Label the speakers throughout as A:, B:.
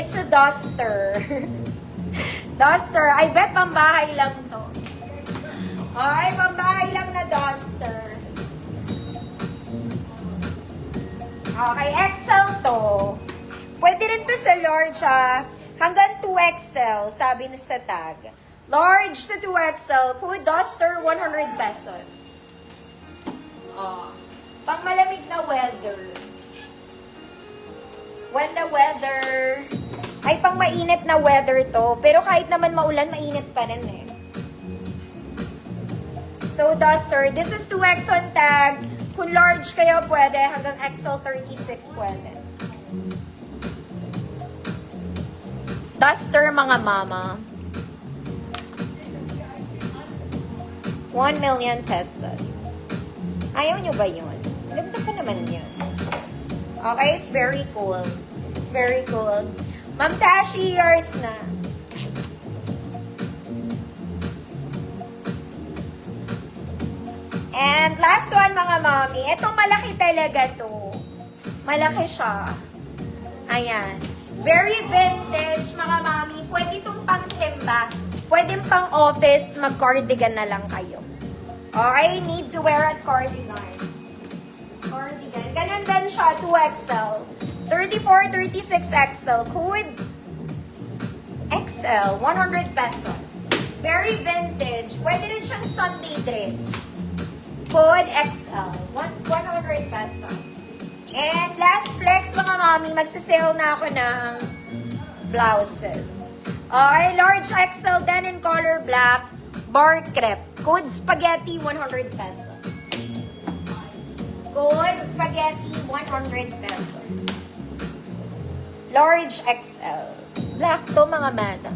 A: It's a duster. Duster. I bet pambahay lang to. Okay, pambahay lang na duster. Okay, XL to. Pwede rin to sa large, hanggang 2XL, sabi na sa tag. Large to 2XL, code duster, 100 pesos. Oh, pang malamig na weather. When the weather, ay pang mainit na weather to. Pero kahit naman maulan, mainit pa rin eh. So, duster, this is 2X on tag. Kung large kayo, pwede. Hanggang XL36 pwede. Duster, mga mama. 1 million pesos. Ayaw nyo ba yun? Ganda pa naman yun. Okay, it's very cool. It's very cool. Ma'am Tashi, yours na. And last one, mga mami. Itong malaki talaga to. Malaki siya. Ayan. Very vintage, mga mami. Pwede itong pang simba. Pwede pang office, mag-cardigan na lang kayo. Okay, need to wear a cardigan. Cardigan. Ganun din siya, 2XL. 34, 36XL. Code XL, 100 pesos. Very vintage. Pwede rin siyang Sunday dress. Code XL, 100 pesos. And last flex, mga mami, magsasale na ako ng blouses. Okay, large XL then in color black, bar crepe. Code spaghetti, 100 pesos. Code spaghetti, 100 pesos. Large XL. Black to, mga madam.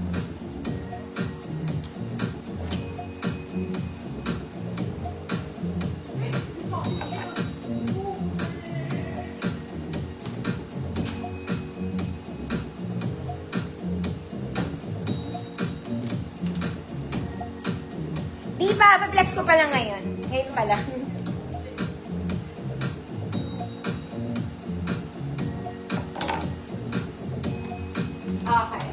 A: Di ba? Pa-flex ko pa lang ngayon. Ngayon pa lang. Okay.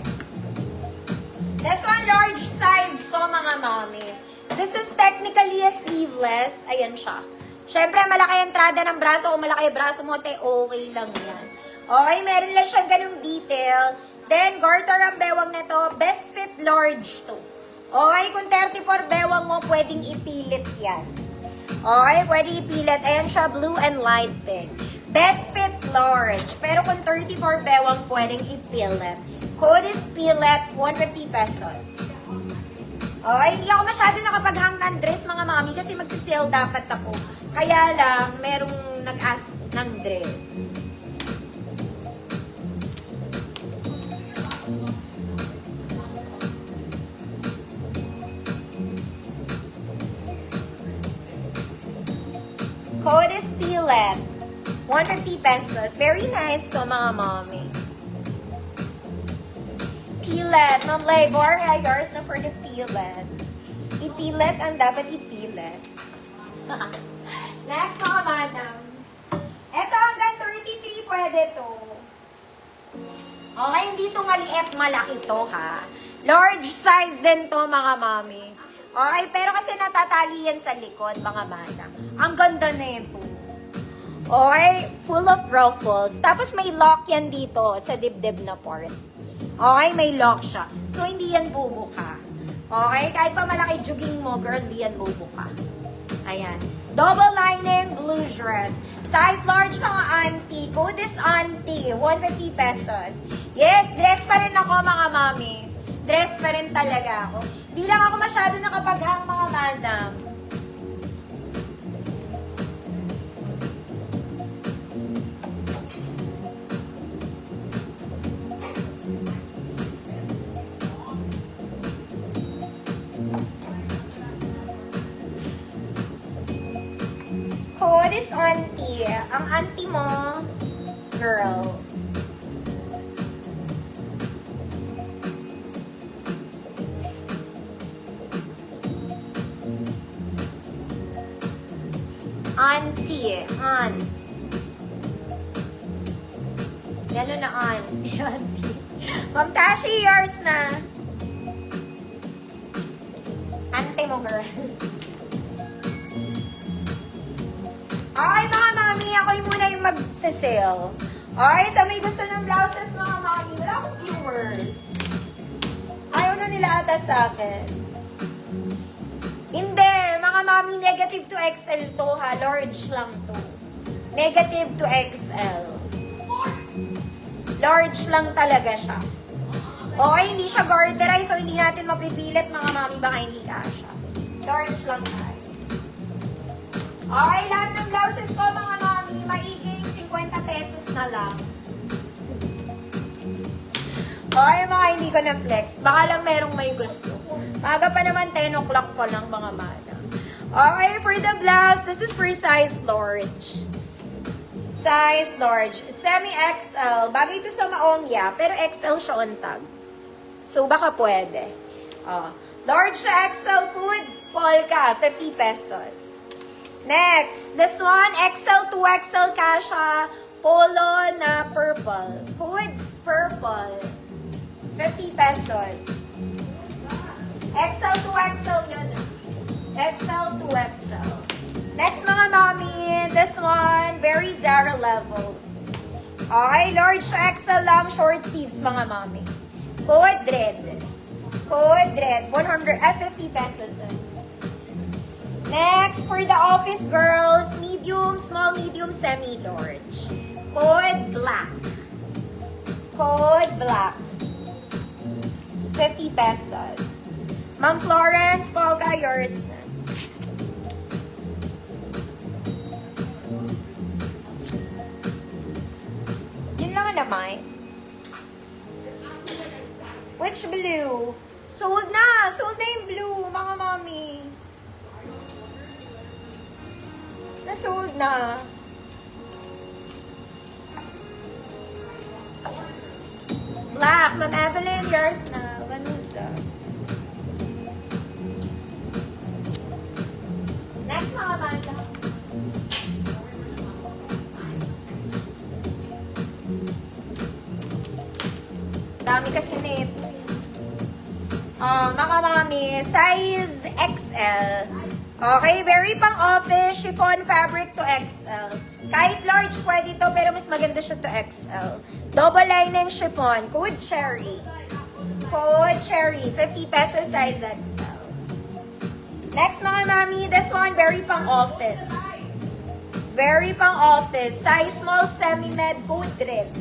A: This one, large size to, mga mami. This is technically a sleeveless. Ayan siya. Siyempre, malaki entrada ng braso o malaki braso mo, te, okay lang yan. Okay, meron lang siyang ganung detail. Then, garter ang bewang na to. Best fit large to. Okay, kung 34 bewang mo, pwedeng ipilit yan. Okay, pwede ipilit. Ayan siya, blue and light pink. Best fit large. Pero kung 34 bewang, pwedeng ipilit. Code is pilit, 150 pesos. Okay, hindi ako masyado nakapaghang ng dress, mga mami, kasi magsisale dapat ako. Kaya lang, merong nag-ask ng dress. Code is pilit. 150 pesos. Very nice to, mga mommy. Pilit. Ma'am Labor, yours na for the pilit. Ipilit ang dapat ipilit. Next, mga madam. Ito hanggang 33 pwede to. Okay, hindi to maliit, malaki to, ha. Large size din to, mga mommy. Okay, pero kasi natatali yan sa likod, mga madam. Ang ganda na ito. Okay, full of ruffles. Tapos may lock yan dito sa dibdib na part. Okay, may lock siya. So, hindi yan bubuka. Okay, kahit pa malaki juging mo, girl, hindi yan bubuka. Ayan. Double lining, blue dress. Size large, mga auntie. Code is auntie. 150 pesos. Yes, dress pa rin ako, mga mami. Dress pa rin talaga ako. Di lang ako masyado nakapaghang, mga madam. Code is auntie. Ang auntie mo, girl. Auntie. Gano'n na auntie. Ma'am Tashi, yours na. Ante mo, girl. Okay, mga mami, ako yung muna yung mag-sale. Okay, sa may gusto ng blouses, mga mami, wala akong viewers. Ayaw na nila ata sa akin. Hindi, mga mami, negative to XL to ha. Large lang to. Negative to XL. Large lang talaga siya. Okay, hindi siya garterized, so hindi natin mapipilit, mga mami, baka hindi kasha. Large lang tayo. Okay, lahat ng blouses ko, mga mami, maiging 50 pesos na lang. Okay, mga hindi ko na-flex. Baka lang merong may gusto. Maga pa naman, 10 o'clock pa lang, mga mana. Okay, for the blouse, this is for size large. Size large. Semi-XL. Bagay ito sa maongya, pero XL siya on tag. So, baka pwede. Large na XL food, polka, 50 pesos. Next, this one, XL to XL kasha, polo na purple. Food, purple. 50 pesos. XL to XL yun. XL to XL. Next, mga mami, this one, very Zara levels. Okay, large to XL lang, short sleeves, mga mami. Code red. Code red. 50 pesos. Next, for the office girls, medium, small, medium, semi-large. Code black. Code black. 50 pesos. Ma'am Florence, polka, yours na. Yun lang naman. Which blue? Sold na! Sold na yung blue, mga mami. Na-sold na. Black. Ma'am Evelyn, yours na. Vanusa. Next, mga manda. Dami kasi nito. Mga mami, size XL. Okay, very pang office, chiffon fabric to XL. Kahit large pwede to, pero mas maganda siya to XL. Double lining chiffon, code cherry. Code cherry, 50 pesos size XL. Next, mga mami, this one, very pang office. Very pang office, size small, semi-med, code red.